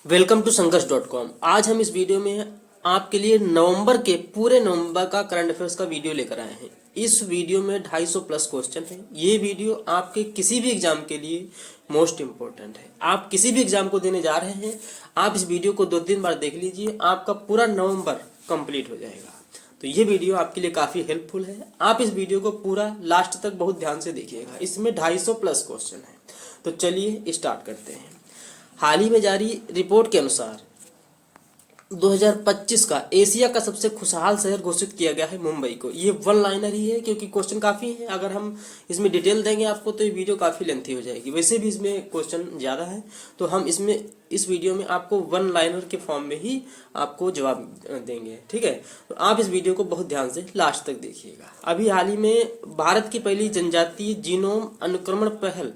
Welcome to संघर्ष.com। आज हम इस वीडियो में आपके लिए पूरे नवंबर का करंट अफेयर्स का वीडियो लेकर आए हैं। इस वीडियो में 250 प्लस क्वेश्चन है। ये वीडियो आपके किसी भी एग्जाम के लिए मोस्ट इम्पोर्टेंट है। आप किसी भी एग्जाम को देने जा रहे हैं, आप इस वीडियो को 2-3 बार देख लीजिए, आपका पूरा नवंबर कंप्लीट हो जाएगा। तो ये वीडियो आपके लिए काफी हेल्पफुल है। आप इस वीडियो को पूरा लास्ट तक बहुत ध्यान से देखिएगा। इसमें 250 प्लस क्वेश्चन है। तो चलिए स्टार्ट करते हैं। हाल ही में जारी रिपोर्ट के अनुसार 2025 का एशिया का सबसे खुशहाल शहर घोषित किया गया है मुंबई को। ये वन लाइनर ही है क्योंकि क्वेश्चन काफी है। अगर हम इसमें डिटेल देंगे आपको तो ये वीडियो काफी लेंथी हो जाएगी। वैसे भी इसमें क्वेश्चन ज्यादा है, तो हम इस वीडियो में आपको वन लाइनर के फॉर्म में ही आपको जवाब देंगे। ठीक है, तो आप इस वीडियो को बहुत ध्यान से लास्ट तक देखिएगा। अभी हाल ही में भारत की पहली जनजातीय जीनोम अनुक्रमण पहल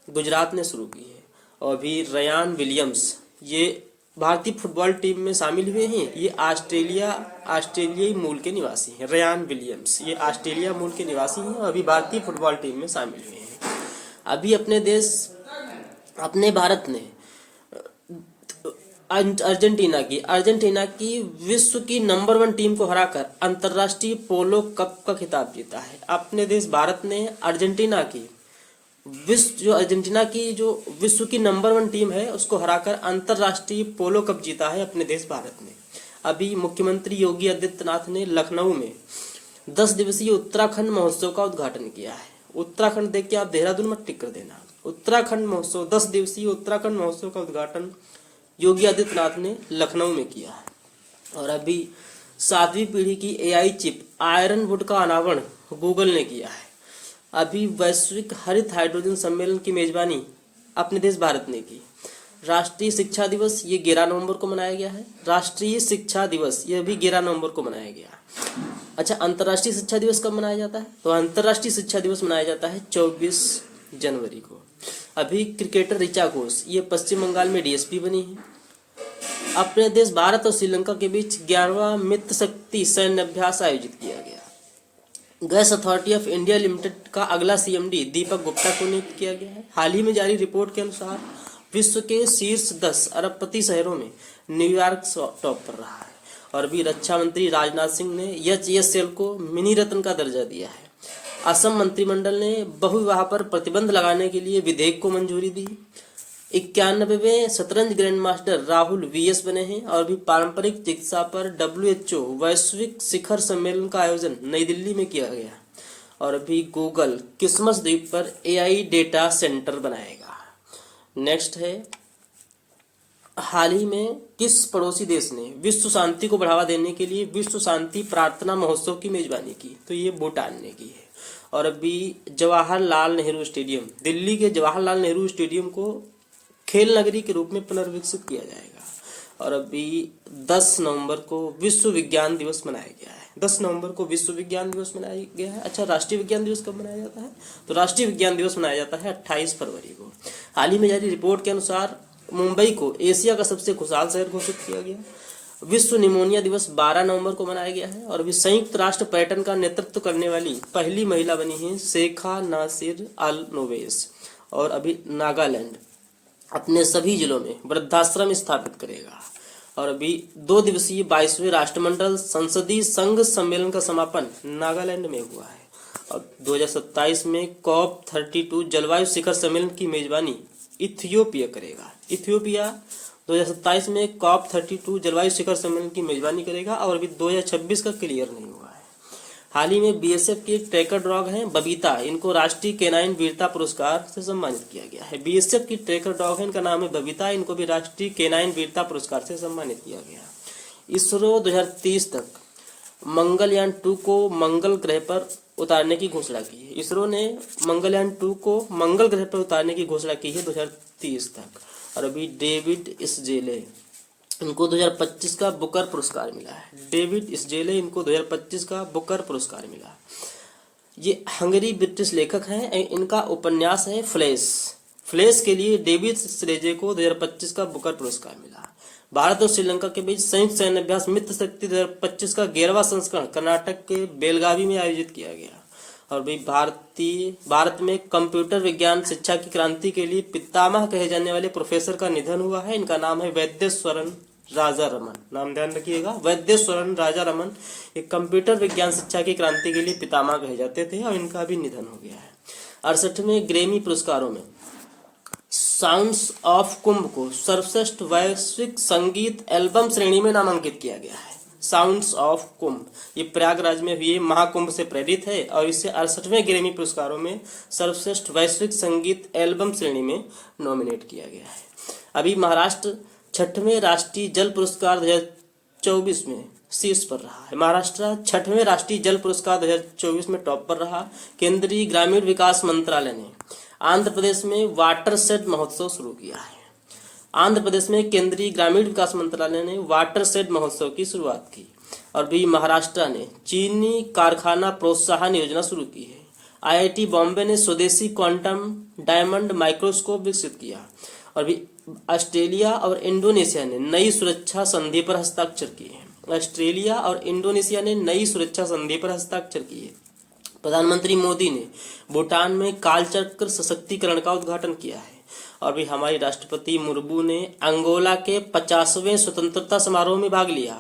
गुजरात ने शुरू की है। और अभी रयान विलियम्स ये भारतीय फुटबॉल टीम में शामिल हुए हैं। ये ऑस्ट्रेलियाई मूल के निवासी हैं। रयान विलियम्स ये ऑस्ट्रेलिया मूल के निवासी हैं और अभी भारतीय फुटबॉल टीम में शामिल हुए हैं। अभी अपने भारत ने अर्जेंटीना की विश्व की नंबर 1 टीम को हराकर अंतर्राष्ट्रीय पोलो कप का खिताब जीता है। अपने देश भारत ने अर्जेंटीना की विश्व की नंबर 1 टीम है उसको हराकर अंतर्राष्ट्रीय पोलो कप जीता है अपने देश भारत ने। अभी मुख्यमंत्री योगी आदित्यनाथ ने लखनऊ में 10 दिवसीय उत्तराखंड महोत्सव का उद्घाटन किया है। उत्तराखंड देख के आप देहरादून मत टिक कर देना। उत्तराखंड महोत्सव 10 दिवसीय उत्तराखंड महोत्सव का उद्घाटन योगी आदित्यनाथ ने लखनऊ में किया है। और अभी 7वीं पीढ़ी की AI चिप आयरन वुड का अनावरण गूगल ने किया है। अभी वैश्विक हरित हाइड्रोजन सम्मेलन की मेजबानी अपने देश भारत ने की। राष्ट्रीय शिक्षा दिवस ये 11 नवंबर को मनाया गया है। राष्ट्रीय शिक्षा दिवस ये भी 11 नवंबर को मनाया गया। अच्छा, अंतर्राष्ट्रीय शिक्षा दिवस कब मनाया जाता है? तो अंतर्राष्ट्रीय शिक्षा दिवस मनाया जाता है 24 जनवरी को। अभी क्रिकेटर ऋचा घोष ये पश्चिम बंगाल में DSP बनी है। अपने देश भारत और श्रीलंका के बीच 11वां मित्र शक्ति सैन्य अभ्यास आयोजित किया गया। Gas authority of India limited का अगला CMD दीपक गुप्ता को नियुक्त किया गया है। हाल ही में जारी रिपोर्ट के अनुसार विश्व के शीर्ष 10 अरबपति शहरों में न्यूयॉर्क टॉप पर रहा है। और भी रक्षा मंत्री राजनाथ सिंह ने HSL को मिनी रत्न का दर्जा दिया है। असम मंत्रिमंडल ने बहुविवाह पर प्रतिबंध लगाने के लिए विधेयक को मंजूरी दी। 91वें शतरंज ग्रैंड मास्टर राहुल VS बने हैं। और भी पारंपरिक चिकित्सा पर WHO वैश्विक शिखर सम्मेलन का आयोजन नई दिल्ली में किया गया। और अभी गूगल क्रिसमस द्वीप पर AI डेटा सेंटर बनाएगा। नेक्स्ट है, हाल ही में किस पड़ोसी देश ने विश्व शांति को बढ़ावा देने के लिए विश्व शांति प्रार्थना महोत्सव की मेजबानी की? तो ये भूटान ने की है। और अभी जवाहरलाल नेहरू स्टेडियम, दिल्ली के जवाहरलाल नेहरू स्टेडियम को खेल नगरी के रूप में पुनर्विकसित किया जाएगा। और अभी 10 नवंबर को विश्व विज्ञान दिवस मनाया गया है। 10 नवंबर को विश्व विज्ञान दिवस मनाया गया है। अच्छा, राष्ट्रीय विज्ञान दिवस कब मनाया जाता है? तो राष्ट्रीय विज्ञान दिवस मनाया जाता है 28 फरवरी को। हाल ही में जारी रिपोर्ट के अनुसार मुंबई को एशिया का सबसे खुशहाल शहर घोषित किया गया। विश्व निमोनिया दिवस 12 नवंबर को मनाया गया है। और अभी संयुक्त राष्ट्र पर्यटन का नेतृत्व करने वाली पहली महिला बनी है शेखा नासिर अल नोवेस। और अभी नागालैंड अपने सभी जिलों में वृद्धाश्रम स्थापित करेगा। और अभी 2 दिवसीय 22वें राष्ट्रमंडल संसदीय संघ सम्मेलन का समापन नागालैंड में हुआ है। और 2027 में COP32 जलवायु शिखर सम्मेलन की मेजबानी इथियोपिया करेगा। इथियोपिया 2027 में COP32 जलवायु शिखर सम्मेलन की मेजबानी करेगा। और अभी 2026 का क्लियर नहीं हुआ है। हाल ही में BSF की एक ट्रैकर डॉग हैं बबीता, इनको राष्ट्रीय केनाइन वीरता पुरस्कार से सम्मानित किया गया है। BSF की ट्रैकर डॉग है, इनका नाम है बबीता, इनको भी राष्ट्रीय केनाइन वीरता पुरस्कार से सम्मानित किया गया। इसरो 2030 तक मंगलयान 2 को मंगल ग्रह पर उतारने की घोषणा की है। इसरो ने मंगलयान 2 को मंगल ग्रह पर उतारने की घोषणा की है 2030 तक। और अभी डेविड इसजेले इनको 2025 का बुकर पुरस्कार मिला है। डेविड इसजेले इनको 2025 का बुकर पुरस्कार मिला। ये हंगरी ब्रिटिश लेखक हैं। इनका उपन्यास है फ्लैश के लिए डेविड इसजेले को 2025 का बुकर पुरस्कार मिला। भारत और श्रीलंका के बीच संयुक्त सैन्य अभ्यास मित्र शक्ति 2025 का 11वां संस्करण कर्नाटक के बेलगावी में आयोजित किया गया। और भी भारत में कंप्यूटर विज्ञान शिक्षा की क्रांति के लिए पितामह कहे जाने वाले प्रोफेसर का निधन हुआ है। इनका नाम है वैद्येश्वरन राजारमन। नाम ध्यान रखिएगा, वैद्येश्वरन राजारमन। ये कंप्यूटर विज्ञान शिक्षा की क्रांति के लिए पितामह कहे जाते थे और इनका भी निधन हो गया है। 68वें ग्रैमी पुरस्कारों में साउंड्स ऑफ कुंभ को सर्वश्रेष्ठ वैश्विक संगीत एल्बम श्रेणी में नामांकित किया गया है। साउंड्स ऑफ कुंभ ये प्रयागराज में हुए महाकुंभ से प्रेरित है और इसे 68वें ग्रैमी पुरस्कारों में सर्वश्रेष्ठ वैश्विक संगीत एल्बम श्रेणी में नॉमिनेट किया गया है। अभी महाराष्ट्र 6वें राष्ट्रीय जल पुरस्कार 2024 में शीर्ष पर रहा है। महाराष्ट्र 6वें राष्ट्रीय जल पुरस्कार 2024 में टॉप पर रहा। केंद्रीय ग्रामीण विकास मंत्रालय ने आंध्र प्रदेश में वाटरशेड महोत्सव शुरू किया है। आंध्र प्रदेश में केंद्रीय ग्रामीण विकास मंत्रालय ने वाटरशेड महोत्सव की शुरुआत की। और भी महाराष्ट्र ने चीनी कारखाना प्रोत्साहन योजना शुरू की है। IIT बॉम्बे ने स्वदेशी क्वांटम डायमंड माइक्रोस्कोप विकसित किया। और भी ऑस्ट्रेलिया और इंडोनेशिया ने नई सुरक्षा संधि पर हस्ताक्षर किए हैं। ऑस्ट्रेलिया और इंडोनेशिया ने नई सुरक्षा संधि पर हस्ताक्षर किए। प्रधानमंत्री मोदी ने भूटान में कालचक्र सशक्तिकरण का उद्घाटन किया है। और भी हमारी राष्ट्रपति मुर्मू ने अंगोला के 50वें स्वतंत्रता समारोह में भाग लिया।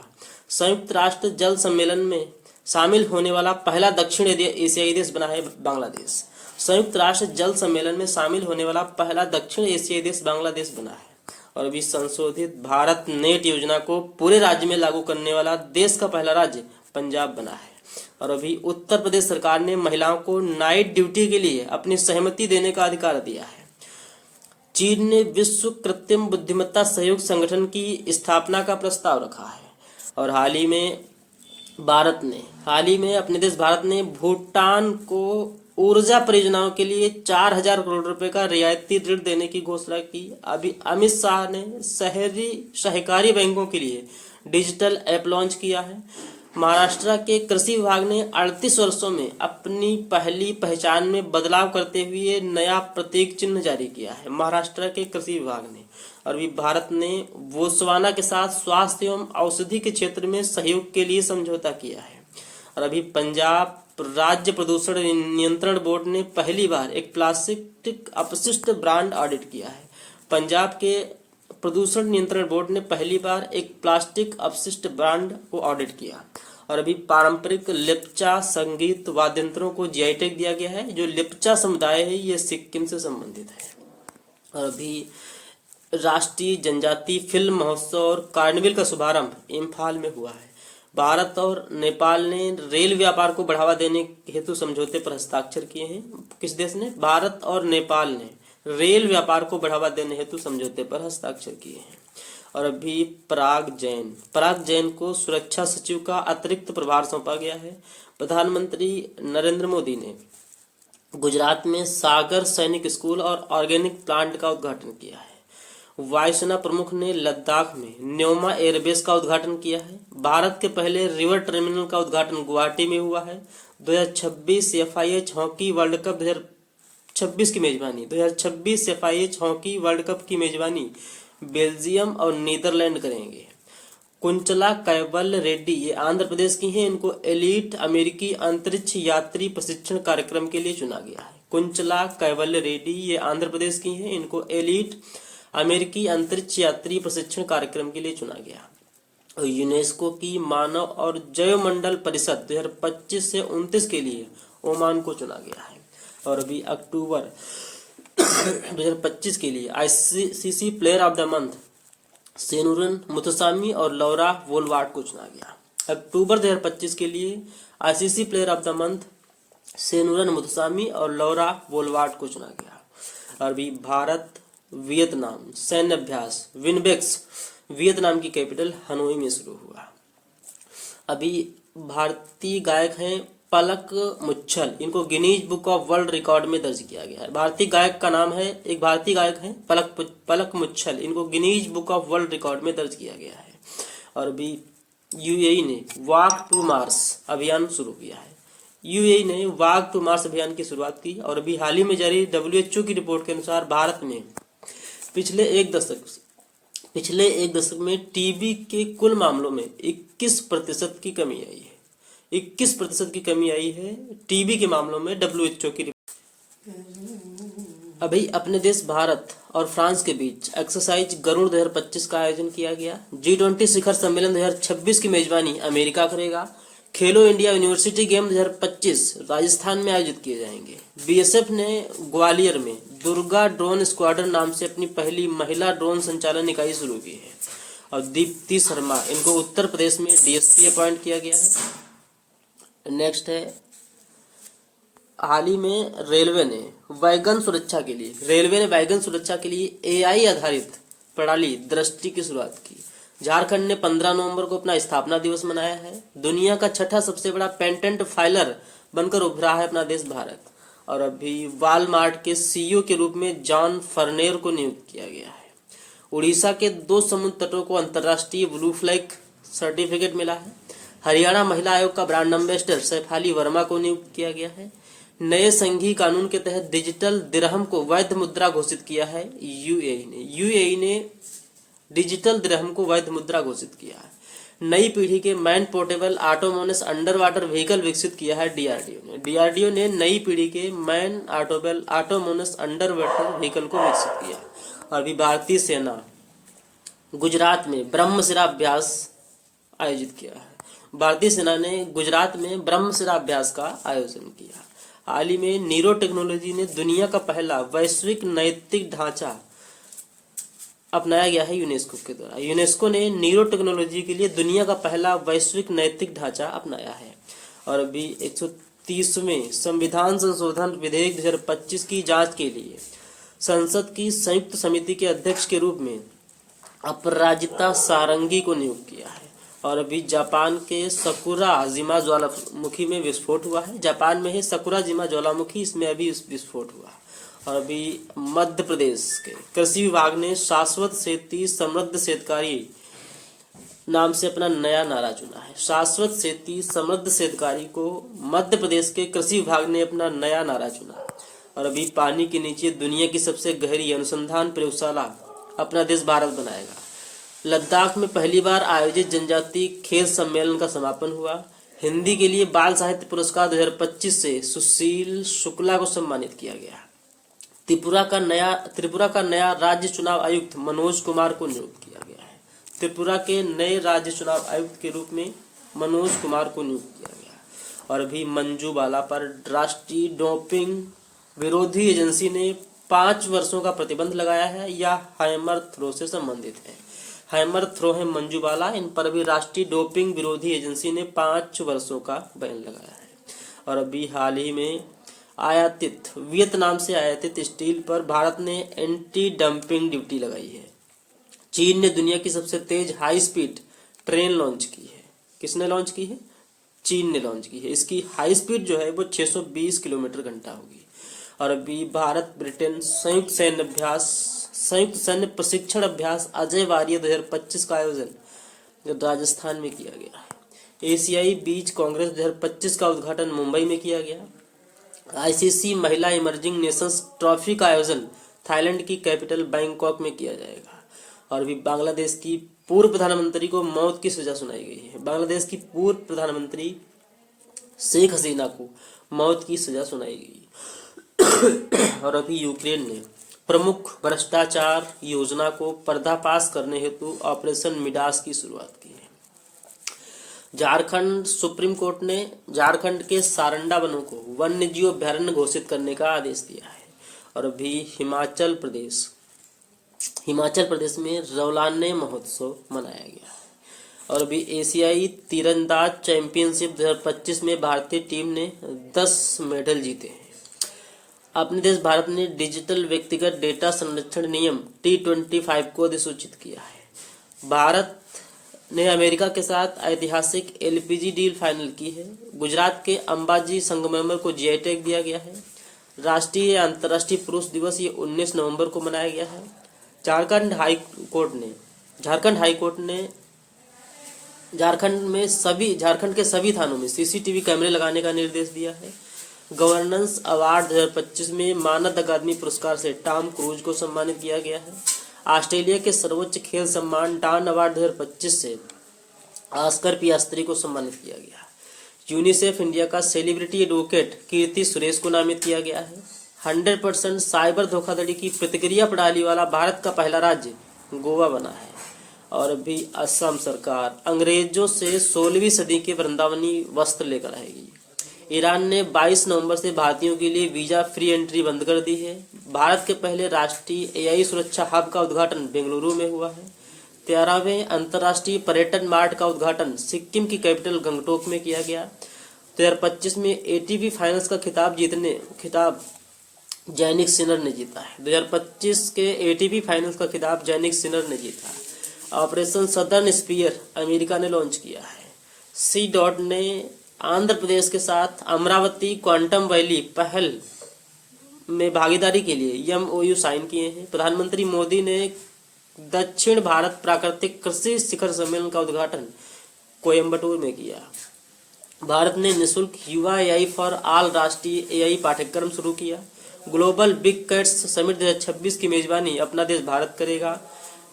संयुक्त राष्ट्र जल सम्मेलन में शामिल होने वाला पहला दक्षिण एशियाई देश बना है बांग्लादेश। संयुक्त राष्ट्र जल सम्मेलन में शामिल होने वाला पहला दक्षिण एशियाई देश बांग्लादेश बना है। और अभी संशोधित भारत नेट योजना को पूरे राज्य में लागू करने वाला देश का पहला राज्य पंजाब बना है। और अभी उत्तर प्रदेश सरकार ने महिलाओं को नाइट ड्यूटी के लिए अपनी सहमति देने का अधिकार दिया है। चीन ने विश्व कृत्रिम बुद्धिमत्ता सहयोग संगठन की स्थापना का प्रस्ताव रखा है। और हाल ही में अपने देश भारत ने भूटान को ऊर्जा परियोजनाओं के लिए 4000 करोड़ रुपए का रियायती ऋण देने की घोषणा की। अभी अमित शाह ने शहरी सहकारी बैंकों के लिए डिजिटल ऐप लॉन्च किया है। महाराष्ट्र के कृषि विभाग ने 38 वर्षों में अपनी पहली पहचान में बदलाव करते हुए नया प्रतीक चिन्ह जारी किया है, महाराष्ट्र के कृषि विभाग ने। और भी भारत ने बोत्सवाना के साथ स्वास्थ्य एवं औषधि के क्षेत्र में सहयोग के लिए समझौता किया है। और अभी पंजाब राज्य प्रदूषण नियंत्रण बोर्ड ने पहली बार एक प्लास्टिक अपशिष्ट ब्रांड ऑडिट किया है। पंजाब के प्रदूषण नियंत्रण बोर्ड ने पहली बार एक प्लास्टिक अपशिष्ट ब्रांड को ऑडिट किया। और अभी पारंपरिक लेप्चा संगीत वाद्यंत्रों को GI टैग दिया गया है। जो लेप्चा समुदाय है ये सिक्किम से संबंधित है। और अभी राष्ट्रीय जनजातीय फिल्म महोत्सव और कार्निवल का शुभारंभ इम्फाल में हुआ है। भारत और नेपाल ने रेल व्यापार को बढ़ावा देने हेतु समझौते पर हस्ताक्षर किए हैं। किस देश ने? भारत और नेपाल ने रेल व्यापार को बढ़ावा देने हेतु समझौते पर हस्ताक्षर किए हैं। और अभी पराग जैन को सुरक्षा सचिव का अतिरिक्त प्रभार सौंपा गया है। प्रधानमंत्री नरेंद्र मोदी ने गुजरात में सागर सैनिक स्कूल और ऑर्गेनिक प्लांट का उद्घाटन किया है। वायुसेना प्रमुख ने लद्दाख में न्योमा एयरबेस का उद्घाटन किया है। भारत के पहले रिवर टर्मिनल का उद्घाटन गुवाहाटी में हुआ है। 2026 FIH हॉकी वर्ल्ड कप 2026 की मेजबानी 2026 FIH हॉकी वर्ल्ड कप की मेजबानी बेल्जियम और नीदरलैंड करेंगे। कुंचला कैवल्य रेड्डी ये आंध्र प्रदेश की हैं। इनको एलीट अमेरिकी अंतरिक्ष यात्री प्रशिक्षण कार्यक्रम के लिए चुना गया है। कुंचला कैवल्य रेड्डी ये आंध्र प्रदेश की हैं। इनको एलीट अमेरिकी अंतरिक्ष यात्री प्रशिक्षण कार्यक्रम के लिए चुना गया। और यूनेस्को की मानव और जैवमंडल परिषद 2025 से 29 के लिए ओमान को चुना गया है। और अभी अक्टूबर 2025 के लिए ICC player of the month Senuran Muthusamy और लौरा वोलवार्ड को चुना गया। अक्टूबर 2025 के लिए ICC player of the month Senuran Muthusamy और लौरा वोलवार्ड को चुना गया। और भी भारत वियतनाम सैन्य अभ्यास विनबेक्स वियतनाम की कैपिटल हनोई में शुरू हुआ। अभी भारतीय गायक हैं पलक मुच्छल, इनको Guinness book of world record में दर्ज किया गया है। भारतीय गायक का नाम है, एक भारतीय गायक हैं पलक मुच्छल, इनको Guinness book of world record में दर्ज किया गया है। और अभी UAE ने वॉक टू मार्स अभियान शुरू किया है। UAE ने वॉक टू मार्स अभियान की शुरुआत की। और अभी हाल ही में जारी WHO की रिपोर्ट के अनुसार भारत में पिछले एक दशक में TB के कुल मामलों में 21% की कमी आई है। 21% की कमी आई है टीबी के मामलों में, WHO की। अभी अपने देश भारत और फ्रांस के बीच एक्सरसाइज गरुड़ 2025 का आयोजन किया गया। G20 शिखर सम्मेलन 2026 की मेजबानी अमेरिका करेगा। खेलो इंडिया यूनिवर्सिटी गेम 2025 राजस्थान में आयोजित किए जाएंगे। बीएसएफ ने ग्वालियर में दुर्गा ड्रोन स्क्वाड्रन नाम से अपनी पहली महिला ड्रोन संचालन इकाई शुरू की है। और दीप्ति शर्मा, इनको उत्तर प्रदेश में डीएसपी अपॉइंट किया गया है। नेक्स्ट है, हाल ही में रेलवे ने वैगन सुरक्षा के लिए एआई आधारित प्रणाली दृष्टि की शुरुआत की। झारखंड ने 15 नवंबर को अपना स्थापना दिवस मनाया है। दुनिया का छठा सबसे बड़ा पेटेंट फाइलर बनकर उभरा है अपना देश भारत। और अभी वॉलमार्ट के सीईओ के रूप में जॉन फर्नेर को नियुक्त किया गया है। उड़ीसा के 2 समुद्र तटों को अंतर्राष्ट्रीय ब्लू फ्लैग सर्टिफिकेट मिला है। हरियाणा महिला आयोग का ब्रांड एम्बेसडर सैफाली वर्मा को नियुक्त किया गया है। नए संघीय कानून के तहत डिजिटल दिरहम को वैध मुद्रा घोषित किया है यूएई ने डिजिटल दिरहम को वैध मुद्रा घोषित किया है। नई पीढ़ी के man portable autonomous under water vehicle विकसित किया है डीआरडीओ ने नई पीढ़ी के man autonomous under water vehicle को विकसित किया। और अभी भारतीय सेना गुजरात में ब्रह्मशिरा अभ्यास आयोजित किया है। भारतीय सेना ने गुजरात में ब्रह्मशिरा अभ्यास का आयोजन किया। हाल ही में नीरो टेक्नोलॉजी ने दुनिया का पहला वैश्विक नैतिक ढांचा अपनाया गया है यूनेस्को के द्वारा। यूनेस्को ने नीरो टेक्नोलॉजी के लिए दुनिया का पहला वैश्विक नैतिक ढांचा अपनाया है। और अभी 130वें संविधान संशोधन विधेयक 2025 की जांच के लिए संसद की संयुक्त समिति के अध्यक्ष के रूप में अपराजिता सारंगी को नियुक्त किया है। और अभी जापान के सकुराजिमा ज्वालामुखी में विस्फोट हुआ है। जापान में है सकुराजिमा ज्वालामुखी, इसमें अभी विस्फोट हुआ। और अभी मध्य प्रदेश के कृषि विभाग ने शाश्वत खेती समृद्ध शेतकारी नाम से अपना नया नारा चुना है। शाश्वत खेती समृद्ध शेतकारी को मध्य प्रदेश के कृषि विभाग ने अपना नया नारा चुना। और अभी पानी के नीचे दुनिया की सबसे गहरी अनुसंधान प्रयोगशाला अपना देश भारत बनाएगा। लद्दाख में पहली बार आयोजित जनजातीय खेल सम्मेलन का समापन हुआ। हिंदी के लिए बाल साहित्य पुरस्कार 2025 से सुशील शुक्ला को सम्मानित किया गया। त्रिपुरा का नया राज्य चुनाव आयुक्त मनोज कुमार को नियुक्त किया गया है। त्रिपुरा के नए राज्य चुनाव आयुक्त के रूप में मनोज कुमार को नियुक्त किया गया। और अभी मंजू बाला पर राष्ट्रीय डोपिंग विरोधी एजेंसी ने 5 वर्षों का प्रतिबंध लगाया है। यह हैमर थ्रो से संबंधित है। हैमर थ्रो है मंजू बाला, इन पर भी राष्ट्रीय डोपिंग विरोधी एजेंसी ने 5 वर्षों का बैन लगाया है। और अभी हाल ही में वियतनाम से आयातित स्टील पर भारत ने एंटी डंपिंग ड्यूटी लगाई है। चीन ने दुनिया की सबसे तेज हाई स्पीड ट्रेन लॉन्च की है। किसने लॉन्च की है? चीन ने लॉन्च की है। इसकी हाई स्पीड जो है वो 620 किलोमीटर घंटा होगी। और अभी भारत ब्रिटेन संयुक्त सैन्य प्रशिक्षण अभ्यास अजय वारियर 2025 का आयोजन राजस्थान में किया गया है। एशियाई बीच कांग्रेस 2025 का उद्घाटन मुंबई में किया गया। आईसीसी महिला इमर्जिंग नेशंस ट्रॉफी का आयोजन थाईलैंड की कैपिटल बैंकॉक में किया जाएगा। और भी बांग्लादेश की पूर्व प्रधानमंत्री को मौत की सजा सुनाई गई है। बांग्लादेश की पूर्व प्रधानमंत्री शेख हसीना को मौत की सजा सुनाई गई। और अभी यूक्रेन ने प्रमुख भ्रष्टाचार योजना को पर्दाफाश करने हेतु ऑपरेशन मिडास की शुरुआत की है। झारखंड सुप्रीम कोर्ट ने झारखंड के सारंडा वनों को वन्यजीव अभयारण्य घोषित करने का आदेश दिया है। और अभी हिमाचल प्रदेश में रौलाने महोत्सव मनाया गया है। और अभी एशियाई तीरंदाज चैंपियनशिप 2025 में भारतीय टीम ने 10 मेडल जीते हैं। अपने देश भारत ने डिजिटल व्यक्तिगत डेटा संरक्षण नियम T25 को अधिसूचित किया है। भारत ने अमेरिका के साथ ऐतिहासिक एलपीजी डील फाइनल की है। गुजरात के अंबाजी संगमरमर को जीआई टैग दिया गया है। राष्ट्रीय अंतर्राष्ट्रीय पुरुष दिवस ये 19 नवंबर को मनाया गया है। झारखंड हाई कोर्ट ने झारखंड के सभी थानों में सीसीटीवी कैमरे लगाने का निर्देश दिया है। गवर्नेंस अवार्ड 2025 में मानद अकादमी पुरस्कार से टॉम क्रूज को सम्मानित किया गया है। ऑस्ट्रेलिया के सर्वोच्च खेल सम्मान डॉन अवार्ड 2025 से ऑस्कर पियास्त्री को सम्मानित किया गया। यूनिसेफ इंडिया का सेलिब्रिटी एडवोकेट कीर्ति सुरेश को नामित किया गया है। 100% साइबर धोखाधड़ी की प्रतिक्रिया प्रणाली वाला भारत का पहला राज्य गोवा बना है। और अभी असम सरकार अंग्रेजों से 16वीं सदी के वृंदावनी वस्त्र लेकर आएगी। ईरान ने 22 नवंबर से भारतीयों के लिए वीजा फ्री एंट्री बंद कर दी है। भारत के पहले राष्ट्रीय एआई सुरक्षा हब का उद्घाटन बेंगलुरु में हुआ है। 13वें अंतर्राष्ट्रीय पर्यटन मार्ट का उद्घाटन सिक्किम की कैपिटल गंगटोक में किया गया। 2025 में एटीपी फाइनल्स का खिताब जैनिक सिनर ने जीता है। 2025 के एटीपी फाइनल्स का खिताब जैनिक सिनर ने जीता है। ऑपरेशन सदर्न स्पीयर अमेरिका ने लॉन्च किया है। सी डॉट ने आंध्र प्रदेश के साथ अमरावती क्वांटम वैली पहल में भागीदारी के लिए एमओयू साइन किए हैं। प्रधानमंत्री मोदी ने दक्षिण भारत प्राकृतिक कृषि शिखर सम्मेलन का उद्घाटन कोयम्बटूर में किया। भारत ने निःशुल्क युवा एआई फॉर ऑल राष्ट्रीय एआई पाठ्यक्रम शुरू किया। ग्लोबल बिग कैट्स समिट 2026 की मेजबानी अपना देश भारत करेगा।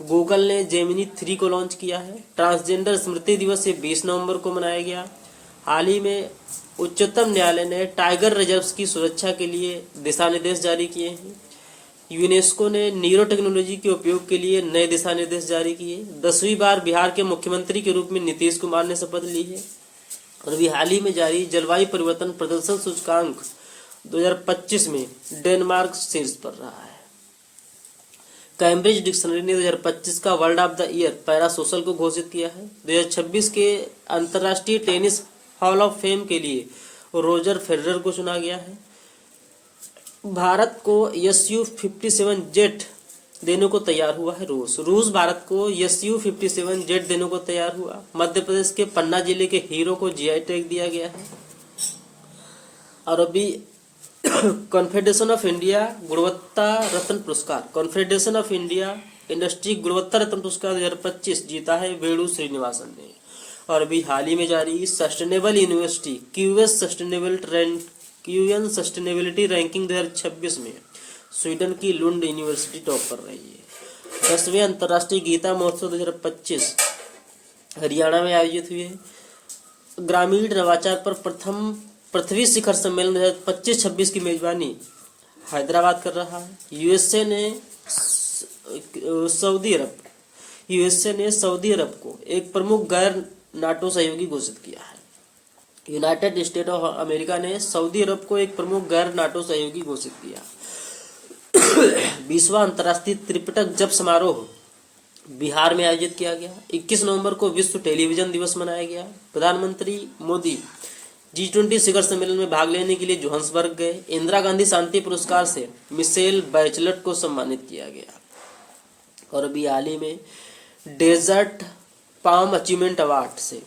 गूगल ने जेमिनी 3 को लॉन्च किया है। ट्रांसजेंडर स्मृति दिवस 20 नवंबर को मनाया गया। हाल ही में उच्चतम न्यायालय ने टाइगर रिजर्व्स की सुरक्षा के लिए दिशा निर्देश जारी किए हैं। यूनेस्को ने न्यूरो टेक्नोलॉजी के उपयोग के लिए नए दिशा निर्देश जारी किए। 10वीं बार बिहार के मुख्यमंत्री के रूप में नीतीश कुमार ने शपथ ली है। और अभी हाल ही में जारी जलवायु परिवर्तन प्रदर्शन सूचकांक 2025 में डेनमार्क शीर्ष पर रहा है। कैम्ब्रिज डिक्शनरी ने 2025 का world of the year parasocial को घोषित किया है। 2026 के अंतर्राष्ट्रीय टेनिस हॉल ऑफ फेम के लिए रोजर फेडरर को चुना गया है। भारत को Su-57 जेट देने को तैयार हुआ है रूस भारत को Su-57 जेट देने को तैयार हुआ। मध्य प्रदेश के पन्ना जिले के हीरो को जीआई टैग दिया गया है। और अभी कॉन्फेडरेशन ऑफ इंडिया गुणवत्ता रत्न पुरस्कार, कॉन्फेडरेशन ऑफ इंडिया इंडस्ट्री गुणवत्ता रत्न पुरस्कार 2025 जीता है वेणु श्रीनिवासन ने। और अभी हाल ही में जारी sustainable university QS sustainability ranking 2026 में स्वीडन की लुंड यूनिवर्सिटी टॉप पर रही है। 10वें अंतर्राष्ट्रीय गीता महोत्सव 2025 हरियाणा में आयोजित हुए। ग्रामीण नवाचार पर प्रथम पृथ्वी शिखर सम्मेलन 2025-26 की मेजबानी हैदराबाद कर रहा है। यूएसए ने सऊदी अरब को एक प्रमुख गैर नाटो सहयोगी घोषित किया है। यूनाइटेड स्टेट ऑफ अमेरिका ने सऊदी अरब को एक प्रमुख गैर नाटो सहयोगी घोषित किया। 20वां अंतर्राष्ट्रीय त्रिपिटक जप समारोह बिहार में आयोजित किया गया। 21 नवंबर को विश्व टेलीविजन दिवस मनाया गया। प्रधानमंत्री मोदी G20 शिखर सम्मेलन में भाग लेने के लिए जोहान्सबर्ग गए। इंदिरा गांधी शांति पुरस्कार से मिशेल बैचलट को सम्मानित किया गया। और अभी हाल ही में डेजर्ट पाम अचीवमेंट अवार्ड से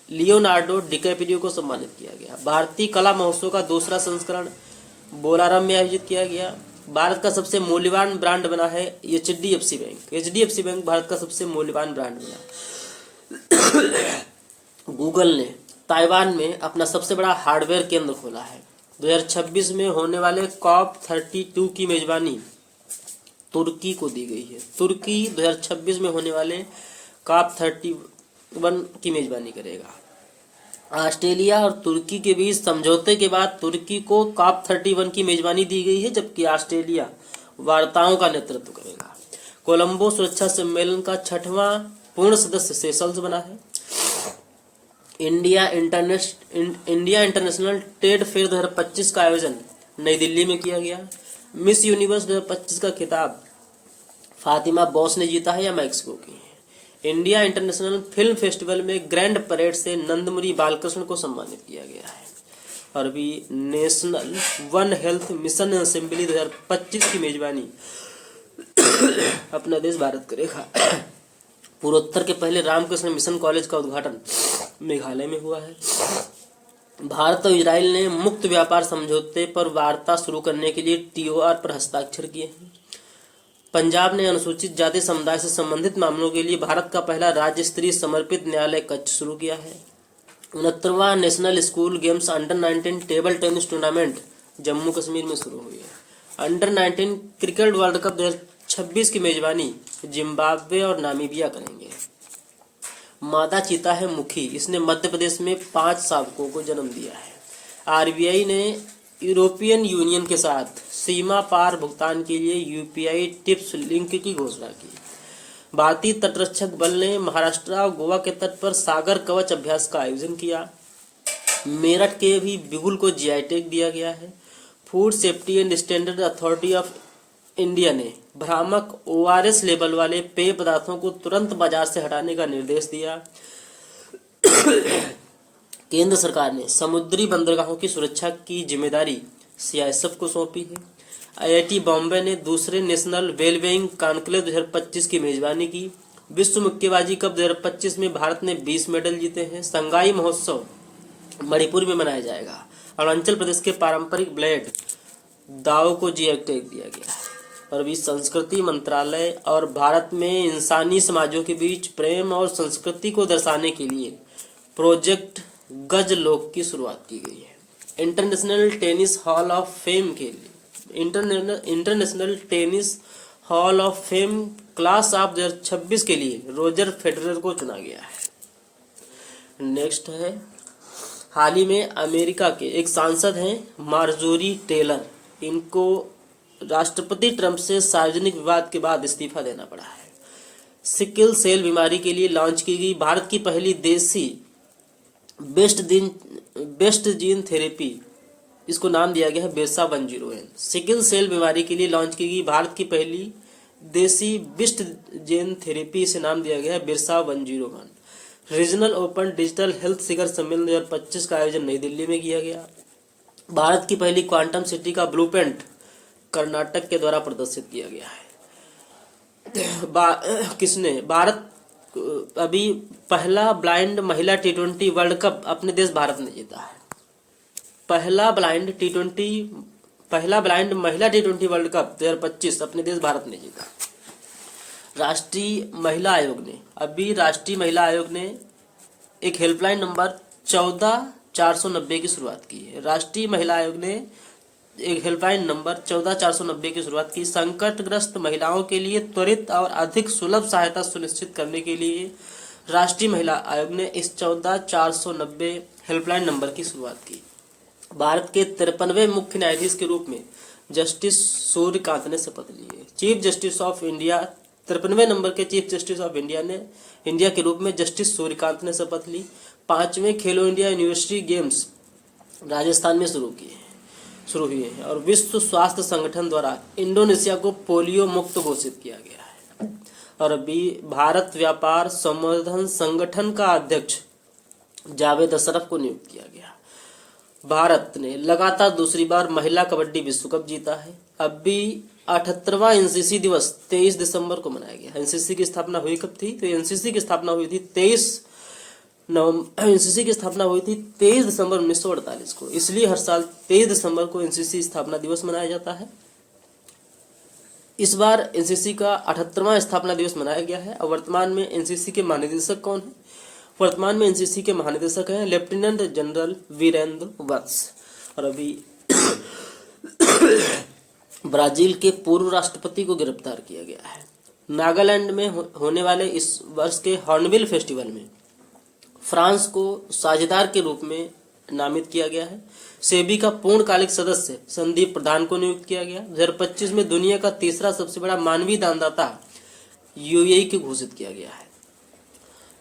लियोनार्डो डिकैप्रियो को सम्मानित किया गया। भारतीय कला महोत्सव का दूसरा संस्करण बोलाराम में आयोजित किया गया। भारत का सबसे मूल्यवान ब्रांड बना है HDFC bank. HDFC bank Bharat का सबसे मूल्यवान ब्रांड बना। गूगल ने ताइवान में अपना सबसे बड़ा हार्डवेयर केंद्र खोला है। 2026 में होने वाले COP32 की मेजबानी तुर्की को दी गई है। तुर्की 2026 में होने वाले COP31 की मेजबानी करेगा। ऑस्ट्रेलिया और तुर्की के बीच समझौते के बाद तुर्की को COP31 की मेजबानी दी गई है, जबकि ऑस्ट्रेलिया वार्ताओं का नेतृत्व करेगा। कोलंबो सुरक्षा सम्मेलन का 6वां पूर्ण सदस्य सेशल्स बना है। इंडिया इंटरनेशनल ट्रेड फेयर 2025 का आयोजन नई दिल्ली में किया गया। मिस यूनिवर्स 2025 का खिताब फातिमा बॉस ने जीता है या मैक्सिको की है। इंडिया इंटरनेशनल फिल्म फेस्टिवल में ग्रैंड परेड से नंदमुरी बालकृष्ण को सम्मानित किया गया है। और भी national one health mission assembly 2025 की मेजबानी अपना देश भारत करेगा। पूर्वोत्तर के पहले रामकृष्ण मिशन कॉलेज का उद्घाटन मेघालय में हुआ है। भारत और इजराइल ने मुक्त व्यापार समझौते पर वार्ता शुरू करने के लिए TOR पर हस्ताक्षर किए हैं। पंजाब ने अनुसूचित जाति समुदाय से संबंधित मामलों के लिए भारत का पहला राज्य स्तरीय समर्पित न्यायालय कक्ष शुरू किया है। 69वां national school games under 19 table tennis tournament Jammu Kashmir में शुरू हुई है। अंडर 19 क्रिकेट वर्ल्ड कप 2026 की मेजबानी जिम्बाब्वे और नामीबिया करेंगे। मादा चीता है मुखी, इसने मध्य प्रदेश में 5 शावकों को जन्म दिया है। आरबीआई ने यूरोपियन यूनियन के साथ सीमा पार भुगतान के लिए यूपीआई टिप्स लिंक की घोषणा की। भारतीय तटरक्षक बल ने महाराष्ट्र और गोवा के तट पर सागर कवच अभ्यास का आयोजन किया। मेरठ के भी बिगुल को जीआई टैग दिया गया है। Food safety and standard authority of India ने भ्रामक ओआरएस लेबल वाले पेय पदार्थों को तुरंत बाजार से हटाने का निर्देश दिया। केंद्र सरकार ने समुद्री बंदरगाहों की सुरक्षा की जिम्मेदारी सीआईएसएफ को सौंपी है। आईआईटी बॉम्बे ने दूसरे नेशनल वेलबीइंग कॉन्क्लेव 2025 की मेजबानी की। विश्व मुक्केबाजी कप 2025 में भारत ने 20 मेडल जीते हैं। संगाई महोत्सव मणिपुर में मनाया जाएगा। अरुणाचल प्रदेश के पारंपरिक ब्लेड दाव को जीआई टैग दिया गया है। और अभी संस्कृति मंत्रालय और भारत में इंसानी समाजों के बीच प्रेम और संस्कृति को दर्शाने के लिए प्रोजेक्ट गज लोक की शुरुआत की गई है। International tennis hall of fame के लिए international tennis hall of fame class of 2026 के लिए रोजर फेडरर को चुना गया है। नेक्स्ट है, हाल ही में अमेरिका के एक सांसद हैं मार्जोरी टेलर, इनको राष्ट्रपति ट्रंप से सार्वजनिक विवाद के बाद इस्तीफा देना पड़ा है। सिकल सेल बीमारी के लिए लॉन्च की गई भारत की पहली देसी बेस्ट जीन थेरेपी, इसको नाम दिया गया है बिरसा 101। सिकल सेल बीमारी के लिए लॉन्च की गई भारत की पहली देसी बेस्ट जीन थेरेपी, इसे नाम दिया गया है Birsa 101। Regional open digital health शिखर सम्मेलन 2025 का आयोजन नई दिल्ली में किया गया। भारत की पहली क्वांटम सिटी का ब्लूप्रिंट कर्नाटक के द्वारा प्रदर्शित किया गया है। किसने भारत अभी पहला ब्लाइंड महिला T20 वर्ल्ड कप अपने देश भारत ने जीता है। पहला ब्लाइंड महिला T20 वर्ल्ड कप 2025 अपने देश भारत ने जीता। राष्ट्रीय महिला आयोग ने एक हेल्पलाइन नंबर 14490 की शुरुआत की है। राष्ट्रीय महिला आयोग ने एक हेल्पलाइन नंबर 14490 की शुरुआत की। संकटग्रस्त महिलाओं के लिए त्वरित और अधिक सुलभ सहायता सुनिश्चित करने के लिए राष्ट्रीय महिला आयोग ने इस 14490 हेल्पलाइन नंबर की शुरुआत की। भारत के 53वें मुख्य न्यायाधीश के रूप में जस्टिस सूर्यकांत ने शपथ ली है। चीफ जस्टिस ऑफ इंडिया 53वें नंबर के चीफ जस्टिस ऑफ इंडिया के रूप में जस्टिस सूर्यकांत ने शपथ ली। 5वें खेलो इंडिया यूनिवर्सिटी गेम्स राजस्थान में शुरू हुए हैं और विश्व स्वास्थ्य संगठन द्वारा इंडोनेशिया को पोलियो मुक्त घोषित किया गया है। और अभी भारत व्यापार संवर्धन संगठन का अध्यक्ष जावेद अशरफ को नियुक्त किया गया। भारत ने लगातार दूसरी बार महिला कबड्डी विश्व कप जीता है। अभी 78वां एनसीसी दिवस 23 दिसंबर को मनाया गया। एनसीसी की स्थापना हुई कब थी? तो एनसीसी की स्थापना हुई थी 23 दिसंबर 1948 को। इसलिए हर साल 23 दिसंबर को एनसीसी स्थापना दिवस मनाया जाता है। इस बार एनसीसी का 78वां स्थापना दिवस मनाया गया है। और वर्तमान में एनसीसी के महानिदेशक कौन है? वर्तमान में एनसीसी के महानिदेशक हैं लेफ्टिनेंट जनरल वीरेंद्र वत्स। और अभी ब्राजील के पूर्व राष्ट्रपति को गिरफ्तार किया गया है। नागालैंड में होने वाले इस वर्ष के हॉर्नबिल फेस्टिवल में फ्रांस को साझेदार के रूप में नामित किया गया है। सेबी का पूर्णकालिक सदस्य संदीप प्रधान को नियुक्त किया गया। 2025 में दुनिया का तीसरा सबसे बड़ा मानवीय दानदाता यूएई को घोषित किया गया है।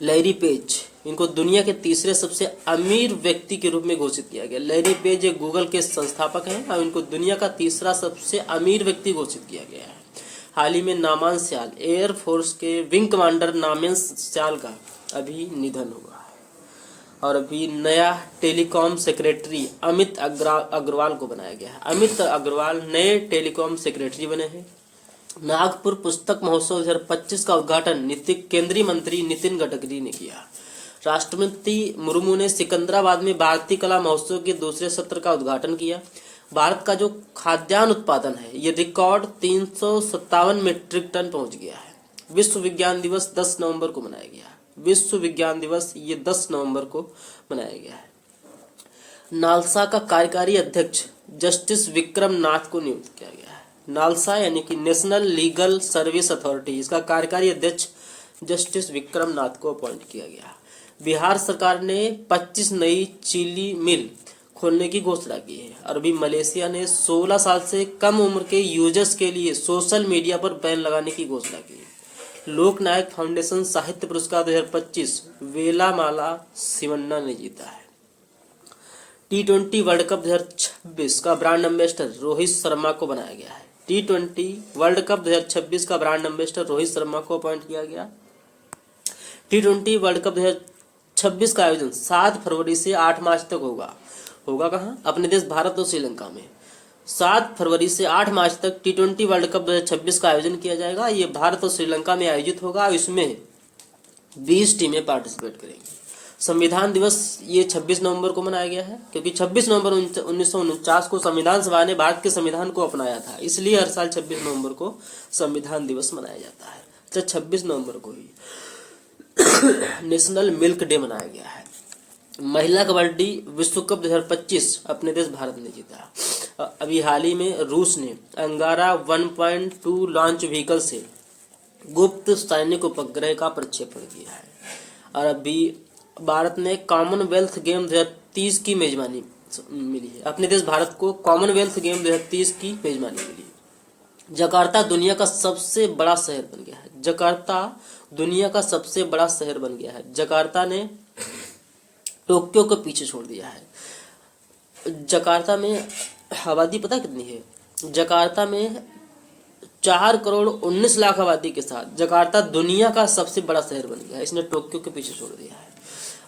लैरी पेज, इनको दुनिया के तीसरे सबसे अमीर व्यक्ति के रूप में घोषित किया गया। लैरी पेज एक गूगल के संस्थापक हैं और इनको दुनिया का तीसरा सबसे अमीर व्यक्ति घोषित किया गया है। हाल ही में नामान स्याल, एयरफोर्स के विंग कमांडर नामान स्याल का अभी निधन हुआ है। और अभी नया टेलीकॉम सेक्रेटरी अमित अग्रवाल को बनाया गया है। अमित अग्रवाल नए टेलीकॉम सेक्रेटरी बने हैं। नागपुर पुस्तक महोत्सव 2025 का उद्घाटन केंद्रीय मंत्री नितिन गडकरी ने किया। राष्ट्रपति मुर्मू ने सिकंदराबाद में भारतीय कला महोत्सव के दूसरे सत्र का उद्घाटन किया। भारत का जो खाद्यान्न उत्पादन है ये रिकॉर्ड 357 मीट्रिक टन पहुंच गया है। विश्व विज्ञान दिवस 10 नवंबर को मनाया गया। विश्व विज्ञान दिवस ये 10 नवंबर को मनाया गया है। नालसा का कार्यकारी अध्यक्ष जस्टिस विक्रम नाथ को नियुक्त किया गया है। नालसा यानी कि नेशनल लीगल सर्विस अथॉरिटी, इसका कार्यकारी अध्यक्ष जस्टिस विक्रम नाथ को अपॉइंट किया गया। बिहार सरकार ने 25 नई चीनी मिल खोलने की घोषणा की है। और अभी मलेशिया ने 16 साल से कम उम्र के यूजर्स के लिए सोशल मीडिया पर बैन लगाने की घोषणा की है। लोक नायक फाउंडेशन साहित्य पुरस्कार 2025 वेलामाला शिवन्ना ने जीता है। T20 वर्ल्ड कप 2026 का ब्रांड एम्बेसडर रोहित शर्मा को बनाया गया है। T20 वर्ल्ड कप 2026 का ब्रांड एम्बेसडर रोहित शर्मा को अपॉइंट किया गया। T20 वर्ल्ड कप 2026 का आयोजन 7 फरवरी से 8 मार्च तक होगा कहाँ? अपने देश भारत और श्रीलंका में। 7 फरवरी से 8 मार्च तक T20 वर्ल्ड कप 2026 का आयोजन किया जाएगा। ये भारत और श्रीलंका में आयोजित होगा। इसमें 20 टीमें पार्टिसिपेट करेंगी। संविधान दिवस ये 26 नवंबर को मनाया गया है, क्योंकि 26 नवंबर 1949 को संविधान सभा ने भारत के संविधान को अपनाया था। इसलिए हर साल 26 नवंबर को संविधान दिवस मनाया जाता है। तो 26 नवंबर को ही नेशनल मिल्क डे मनाया गया है। महिला कबड्डी विश्व कप 2025 अपने देश भारत ने जीता। अभी हाल ही में रूस ने अंगारा 1.2 लॉन्च व्हीकल से गुप्त सैनिक उपग्रह का प्रक्षेपण किया है। और अभी भारत ने कॉमनवेल्थ गेम 2030 की मेजबानी मिली है। अपने देश भारत को कॉमनवेल्थ गेम 2030 की मेजबानी मिली है। जकार्ता दुनिया का सबसे बड़ा शहर बन गया है। जकार्ता दुनिया का सबसे बड़ा शहर बन गया है। जकार्ता ने टोक्यो को पीछे छोड़ दिया है। जकार्ता में आबादी पता कितनी है? जकार्ता में 4 करोड़ 19 लाख आबादी के साथ जकार्ता दुनिया का सबसे बड़ा शहर बन गया है। इसने टोक्यो के पीछे छोड़ दिया है।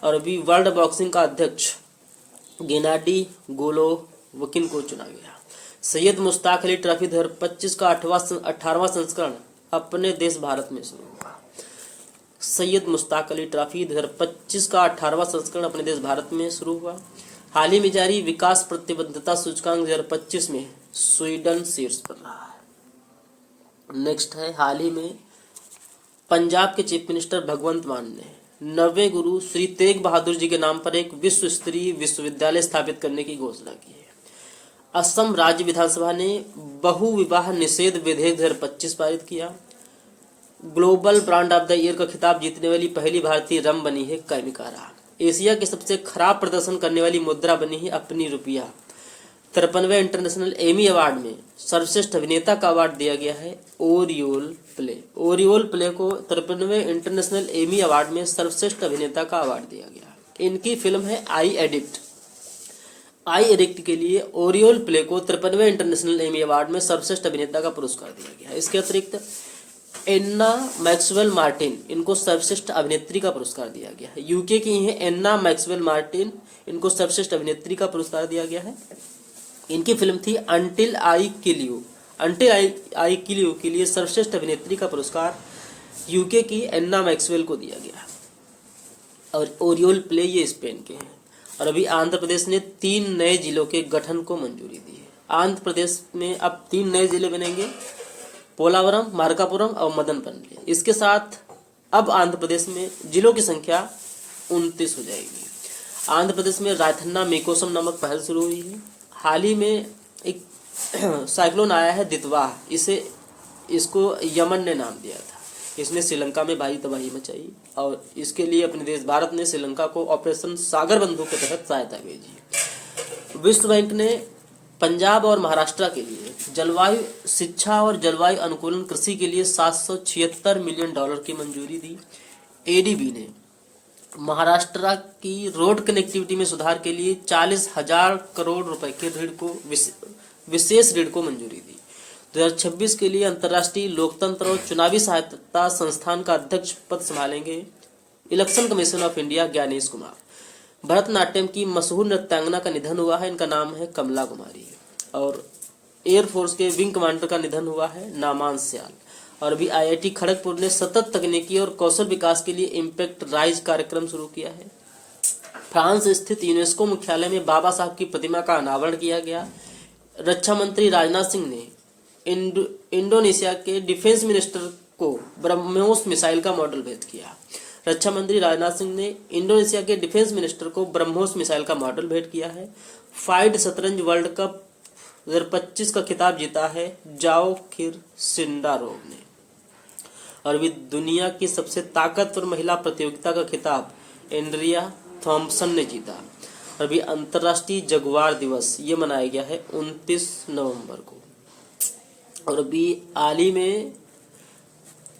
और अभी वर्ल्ड बॉक्सिंग का अध्यक्ष गेनाडी गोलोवकिन को चुना गया। सैयद मुश्ताक अली ट्रॉफी 2025 का 18वां संस्करण अपने देश भारत में शुरू हुआ। सैयद मुश्ताक अली ट्रॉफी 2025 का 18वां संस्करण अपने देश भारत में शुरू हुआ। हाल ही में जारी विकास प्रतिबद्धता सूचकांक 2025 में स्वीडन शीर्ष पर रहा है। नेक्स्ट है, हाल ही में पंजाब के चीफ मिनिस्टर भगवंत मान ने 9वें गुरु श्री तेग बहादुर जी के नाम पर एक विश्व स्तरीय विश्वविद्यालय स्थापित करने की घोषणा की है। असम राज्य विधानसभा ने बहुविवाह निषेध विधेयक 2025 पारित किया। Global brand of the year का खिताब जीतने वाली पहली भारतीय रम बनी है कैमिकारा। एशिया के सबसे खराब प्रदर्शन करने वाली मुद्रा बनी है अपनी रुपया। 53वें इंटरनेशनल एमी अवार्ड में सर्वश्रेष्ठ अभिनेता का अवार्ड दिया गया है ओरियोल प्ले। ओरियोल प्ले को 53वें इंटरनेशनल एमी अवार्ड में सर्वश्रेष्ठ अभिनेता का अवार्ड दिया गया। इनकी फिल्म है आई एडिक्ट। आई एडिक्ट के लिए ओरियोल प्ले को 53वें इंटरनेशनल एमी अवार्ड में सर्वश्रेष्ठ अभिनेता का पुरस्कार दिया गया। इसके अतिरिक्त एन्ना मैक्सवेल मार्टिन, इनको सर्वश्रेष्ठ अभिनेत्री का पुरस्कार दिया गया है। यूके की है एन्ना मैक्सवेल मार्टिन, इनको सर्वश्रेष्ठ अभिनेत्री का पुरस्कार दिया गया है। इनकी फिल्म थी until I kill you. Until I kill you के लिए सर्वश्रेष्ठ अभिनेत्री का पुरस्कार यूके की एन्ना मैक्सवेल को दिया गया। और ओरियोल प्ले ये स्पेन के हैं। और अभी आंध्र प्रदेश ने 3 नए जिलों के गठन को मंजूरी दी है। आंध्र प्रदेश में अब 3 नए जिले बनेंगे, पोलावरम, मार्कापुरम और मदनपल्ली। इसके साथ अब आंध्र प्रदेश में जिलों की संख्या 29 हो जाएगी। आंध्र प्रदेश में रायथन्ना मेकोसम नामक पहल शुरू हुई है। हाल ही में एक साइक्लोन आया है दितवाह, इसको यमन ने नाम दिया था। इसने श्रीलंका में भारी तबाही मचाई और इसके लिए अपने देश भारत ने श्रीलंका को ऑपरेशन सागर बंधु के तहत सहायता भेजी। विश्व बैंक ने पंजाब और महाराष्ट्र के लिए जलवायु शिक्षा और जलवायु अनुकूलन कृषि के लिए $776 मिलियन की मंजूरी दी। एडीबी ने महाराष्ट्र की रोड कनेक्टिविटी में सुधार के लिए 40,000 करोड़ रुपए के ऋण को विशेष ऋण को मंजूरी दी। 2026 के लिए अंतर्राष्ट्रीय लोकतंत्र और चुनावी सहायता संस्थान का अध्यक्ष पद संभालेंगे Election Commission of India Gyanesh Kumar. Bharatanatyam की मशहूर नृत्यांगना का निधन हुआ है, इनका नाम है कमला कुमारी। और एयरफोर्स के विंग कमांडर का निधन हुआ है नामान सयाल। और अभी आईआईटी खड़गपुर ने सतत तकनीकी और कौशल विकास के लिए इम्पैक्ट राइज कार्यक्रम शुरू किया है। फ्रांस स्थित यूनेस्को मुख्यालय में बाबा साहब की प्रतिमा का अनावरण किया गया। रक्षा मंत्री राजनाथ सिंह ने इंडोनेशिया के डिफेंस मिनिस्टर को ब्रह्मोस मिसाइल का मॉडल भेंट किया। रक्षा मंत्री राजनाथ सिंह ने इंडोनेशिया के डिफेंस मिनिस्टर को ब्रह्मोस मिसाइल का मॉडल भेंट किया है। फाइड शतरंज वर्ल्ड कप 2025 का खिताब जीता है जाओ खिर सिंडारोव ने। और भी दुनिया की सबसे ताकतवर महिला प्रतियोगिता का खिताब एंड्रिया थॉम्पसन ने जीता। और भी अंतर्राष्ट्रीय जगुआर दिवस ये मनाया गया है 29 नवंबर को। और अभी हाल ही में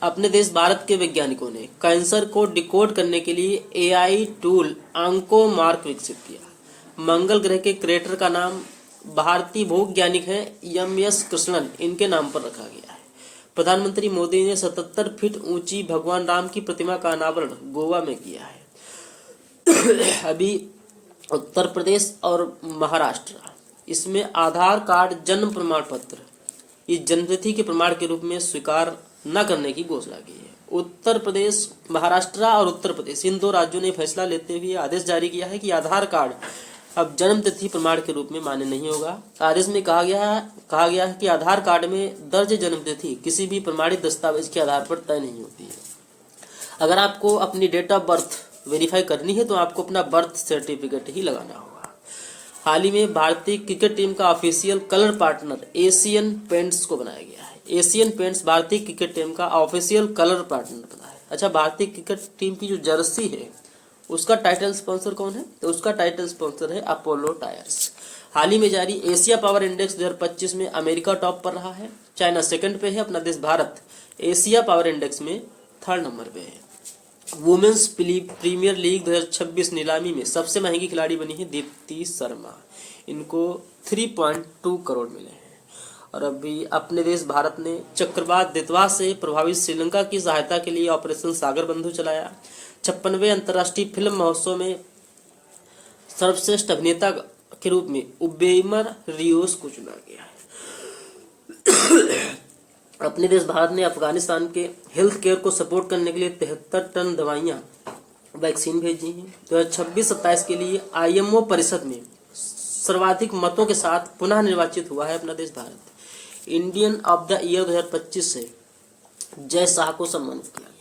अपने देश भारत के वैज्ञानिकों ने कैंसर को डिकोड करने के लिए एआई टूल आंकोमार्क विकसित किया। मंगल ग्रह के क्रेटर का नाम भारतीय भूवैज्ञानिक हैं एम.एस. कृष्णन, इनके नाम पर रखा गया है। प्रधानमंत्री मोदी ने 77 फीट ऊंची भगवान राम की प्रतिमा का अनावरण गोवा में किया है। अभी उत्तर प्रदेश और महाराष्ट्र, इसमें आधार कार्ड, जन्म प्रमाण पत्र इस जन्मतिथि के प्रमाण के रूप में स्वीकार न करने की घोषणा की है। उत्तर प्रदेश, महाराष्ट्र और उत्तर प्रदेश, इन दो राज्यों ने फैसला लेते हुए आदेश जारी किया है कि आधार कार्ड अब जन्म तिथि प्रमाण के रूप में मान्य नहीं होगा। आदेश में कहा गया है कि आधार कार्ड में दर्ज जन्म तिथि किसी भी प्रमाणित दस्तावेज के आधार पर तय नहीं होती है। अगर आपको अपनी डेट ऑफ बर्थ वेरीफाई करनी है तो आपको अपना बर्थ सर्टिफिकेट ही लगाना होगा। हाल ही में भारतीय क्रिकेट टीम का official colour partner Asian paints को बनाया गया है। एशियन पेंट्स भारतीय क्रिकेट टीम का ऑफिशियल कलर पार्टनर बना है। अच्छा, भारतीय क्रिकेट टीम की जो जर्सी है उसका टाइटल स्पॉन्सर कौन है? तो उसका टाइटल स्पॉन्सर है अपोलो टायर्स। हाल ही में जारी एशिया पावर इंडेक्स 2025 में अमेरिका टॉप पर रहा है, चाइना सेकंड पे है, अपना देश भारत एशिया पावर इंडेक्स में 3rd नंबर पे है। वुमेन्स प्रीमियर लीग 2026 नीलामी में सबसे महंगी खिलाड़ी बनी है दीप्ति शर्मा, इनको 3.2 करोड़ मिले हैं। और अभी अपने देश भारत ने चक्रवात दितवा से प्रभावित श्रीलंका की सहायता के लिए ऑपरेशन सागर बंधु चलाया। 56वें अंतर्राष्ट्रीय फिल्म महोत्सव में सर्वश्रेष्ठ अभिनेता के रूप में उबेमर रियोस को चुना गया है। अपने देश भारत ने अफगानिस्तान के हेल्थ केयर को सपोर्ट करने के लिए 73 टन दवाइयां, वैक्सीन भेजी हैं। 2026-27 के लिए आईएमओ परिषद में सर्वाधिक मतों के साथ पुनः निर्वाचित हुआ है अपना देश Bharat. Indian of the year 2025 से जय शाह को सम्मानित किया गया।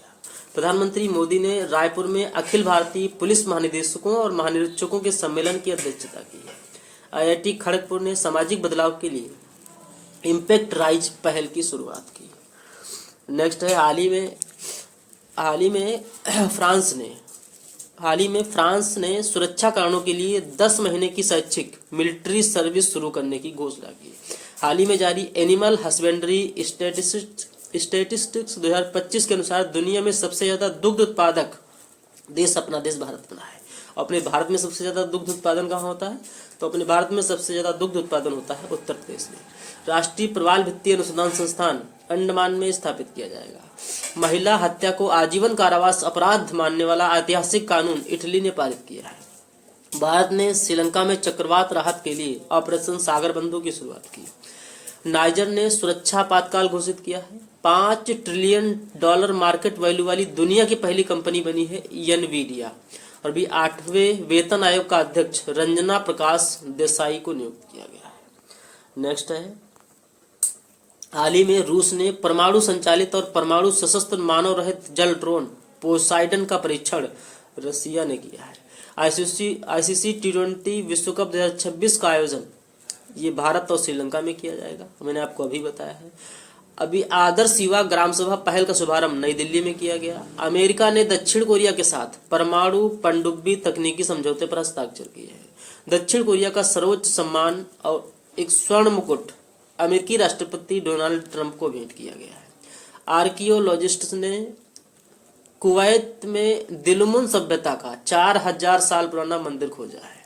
प्रधानमंत्री मोदी ने रायपुर में अखिल भारतीय पुलिस महानिदेशकों और महानिरीक्षकों के सम्मेलन की अध्यक्षता की है। आईआईटी खड़गपुर ने सामाजिक बदलाव के लिए इम्पैक्ट राइज पहल की शुरुआत की। नेक्स्ट है हाल ही में फ्रांस ने सुरक्षा कारणों के लिए 10 महीने की स्वैच्छिक मिलिट्री सर्विस शुरू करने की घोषणा की। हाल ही में जारी एनिमल हस्बेंड्री स्टैटिस्टिक्स 2025 के अनुसार दुनिया में सबसे ज्यादा दुग्ध उत्पादक देश अपना देश भारत बना है। अपने भारत में सबसे ज्यादा दुग्ध उत्पादन कहाँ होता है? तो अपने भारत में सबसे ज्यादा दुग्ध उत्पादन होता है उत्तर प्रदेश में। राष्ट्रीय प्रवाल वित्तीय अनुसंधान संस्थान अंडमान में स्थापित किया जाएगा। महिला हत्या को आजीवन कारावास अपराध मानने वाला ऐतिहासिक कानून इटली ने पारित किया है। भारत ने श्रीलंका में चक्रवात राहत के लिए ऑपरेशन सागर बंधु की शुरुआत की। नाइजर ने सुरक्षा आपातकाल घोषित किया है। $5 ट्रिलियन मार्केट वैल्यू वाली दुनिया की पहली कंपनी बनी है एनवीडिया। और भी 8वें वेतन आयोग का अध्यक्ष रंजना प्रकाश देसाई को नियुक्त किया गया है। नेक्स्ट है हाल ही में रूस ने परमाणु संचालित और परमाणु सशस्त्र मानव रहित जल ड्रोन पोसाइडन का परीक्षण रसिया ने किया है। आईसीसी T20 विश्व कप 2026 का आयोजन ये भारत और श्रीलंका में किया जाएगा, मैंने आपको अभी बताया है। अभी आदर्श युवा ग्राम सभा पहल का शुभारंभ नई दिल्ली में किया गया। अमेरिका ने दक्षिण कोरिया के साथ परमाणु पनडुब्बी तकनीकी समझौते पर हस्ताक्षर किए हैं। दक्षिण कोरिया का सर्वोच्च सम्मान और एक स्वर्ण मुकुट अमेरिकी राष्ट्रपति डोनाल्ड ट्रंप को भेंट किया गया है। आर्कियोलॉजिस्ट्स ने कुवैत में दिलमुन सभ्यता का 4000 साल पुराना मंदिर खोजा है।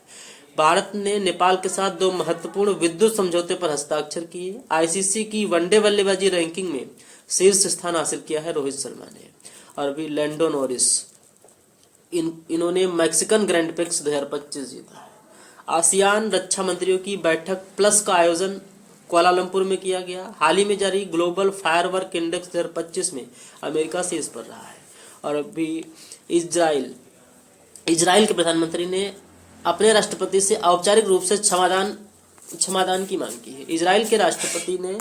भारत ने नेपाल के साथ 2 महत्वपूर्ण विद्युत समझौते पर हस्ताक्षर किए। आईसीसी की वनडे बल्लेबाजी रैंकिंग में शीर्ष स्थान हासिल किया है रोहित शर्मा ने। और भी लैंडो नॉरिस इन्होंने मैक्सिकन ग्रैंड प्रिक्स 2025 जीता है। आसियान रक्षा मंत्रियों की बैठक प्लस का आयोजन कुआलालंपुर में किया गया। हाल ही में जारी ग्लोबल फायरवर्क इंडेक्स 2025 में अमेरिका शीर्ष पर रहा है। और अभी इजराइल के प्रधानमंत्री ने अपने राष्ट्रपति से औपचारिक रूप से क्षमादान की मांग की है। इजराइल के राष्ट्रपति ने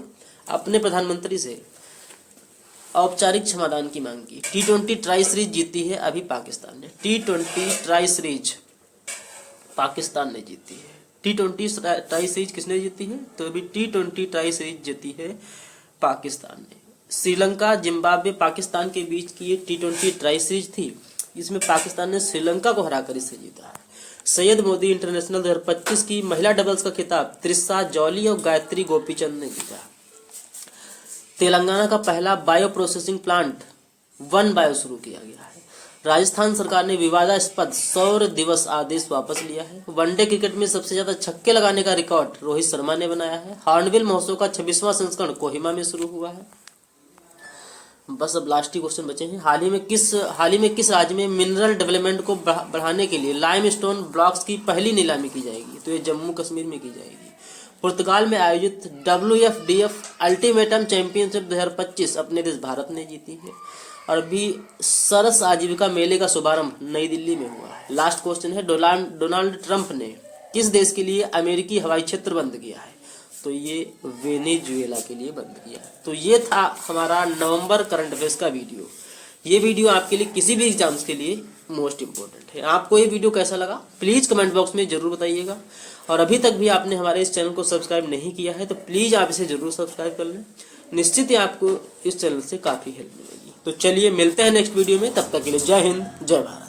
अपने प्रधानमंत्री से औपचारिक क्षमादान की मांग की। T20 ट्राई सीरीज जीती है अभी पाकिस्तान ने। T20 ट्राई सीरीज पाकिस्तान ने जीती है। T20 ट्राई सीरीज किसने जीती है? तो अभी T20 ट्राई सीरीज जीती है पाकिस्तान ने। श्रीलंका, जिम्बाब्वे, पाकिस्तान के बीच की ये T20 ट्राई सीरीज थी। इसमें पाकिस्तान ने श्रीलंका को हराकर इसे जीता है। सैयद मोदी इंटरनेशनल 2025 की महिला डबल्स का खिताब त्रिशा जॉली और गायत्री गोपीचंद ने जीता। तेलंगाना का पहला bio processing plant one bio शुरू किया गया है। राजस्थान सरकार ने विवादास्पद सौर दिवस आदेश वापस लिया है। वनडे क्रिकेट में सबसे ज्यादा छक्के लगाने का रिकॉर्ड रोहित शर्मा ने बनाया है। हॉर्नबिल महोत्सव का 26वां संस्करण कोहिमा में शुरू हुआ है। बस अब लास्ट ही क्वेश्चन बचे हैं। हाल ही में किस राज्य में मिनरल डेवलपमेंट को बढ़ाने के लिए लाइमस्टोन ब्लॉक्स की पहली नीलामी की जाएगी? तो ये जम्मू कश्मीर में की जाएगी। पुर्तगाल में आयोजित WFDF अल्टीमेटम चैंपियनशिप 2025 अपने देश भारत ने जीती है। और अभी सरस आजीविका मेले का शुभारंभ नई दिल्ली में हुआ है। लास्ट क्वेश्चन है, डोनाल्ड ट्रंप ने किस देश के लिए अमेरिकी हवाई क्षेत्र बंद किया है? तो ये वेनेजुएला के लिए बंद किया है। तो ये था हमारा नवंबर करंट अफेयर्स का वीडियो। ये वीडियो आपके लिए किसी भी एग्जाम्स के लिए मोस्ट इंपॉर्टेंट है। आपको ये वीडियो कैसा लगा प्लीज कमेंट बॉक्स में जरूर बताइएगा। और अभी तक भी आपने हमारे इस चैनल को सब्सक्राइब नहीं किया है तो प्लीज आप इसे जरूर सब्सक्राइब कर लें। निश्चित ही आपको इस चैनल से काफी हेल्प मिलेगी। तो चलिए मिलते हैं नेक्स्ट वीडियो में, तब तक के लिए जय हिंद जय भारत।